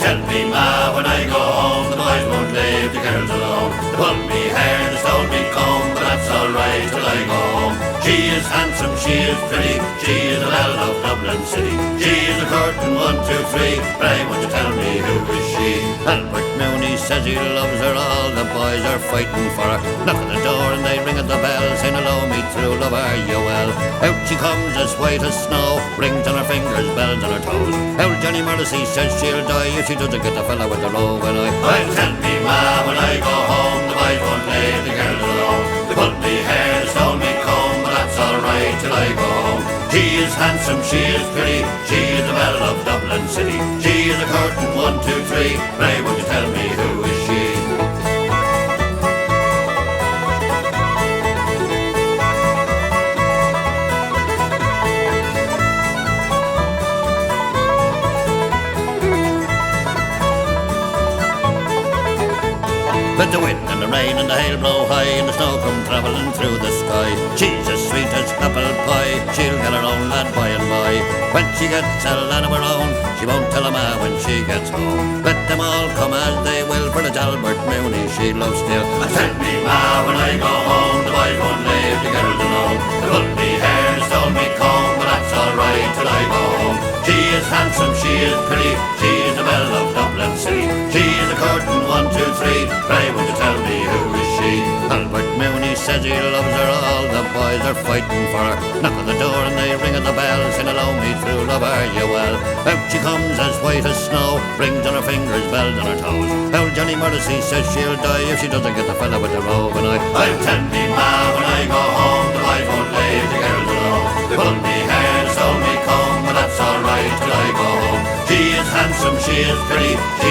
tell me, ma, when I go home, the boys won't leave the girls alone. They pulled me hair, they stole me comb, but that's alright till I go home. She is handsome, she is pretty, she is a belle of Dublin City. She is a curtain 1, 2, 3, pray won't you tell me who is she? Albert Mooney says he loves her, all the boys are fighting for her. Knock at the door and they ring at the bell, saying hello me true love, are you well? Out she comes as white as snow, rings on her fingers, bells on her toes. Old Johnny Morrissey says she'll die if she doesn't get the fella with the rogue and I'll tell me, ma, when I go home, the boys won't leave the girls alone. They pulled me hair, they stole me comb, but that's alright till I go home. She is handsome, she is pretty, she is the belle of Dublin City. She is a curtain 1, 2, 3, pray won't you tell me who is she? Let the wind and the rain and the hail blow high, and the snow come travelling through the sky. She's as sweet as apple pie, she'll get her own lad by and by. When she gets a lad of her own, she won't tell a ma when she gets home. Let them all come as they will, for it's Albert Mooney she loves still. And tell me, ma, when I go home, the boys won't leave the girls alone. They pulled me hair, they stole me comb, but that's alright till I go home. She is handsome, she is pretty, she is the belle of Dublin City. She is a curtain 1, 2, 3, pray won't you tell me who is she? Albert Mooney says he loves her, all the boys are fighting for her. Knock at the door and they ring at the bell, saying hello me true love, are you well? Out she comes as white as snow, rings on her fingers, bells on her toes. Old Johnny Morrissey says she'll die if she doesn't get the fella with the robe and I'll tell me, ma, when I go home, the boys won't leave the girls alone. They pulled me hair, stole me comb, but that's alright till I go home. She is handsome, she is pretty, she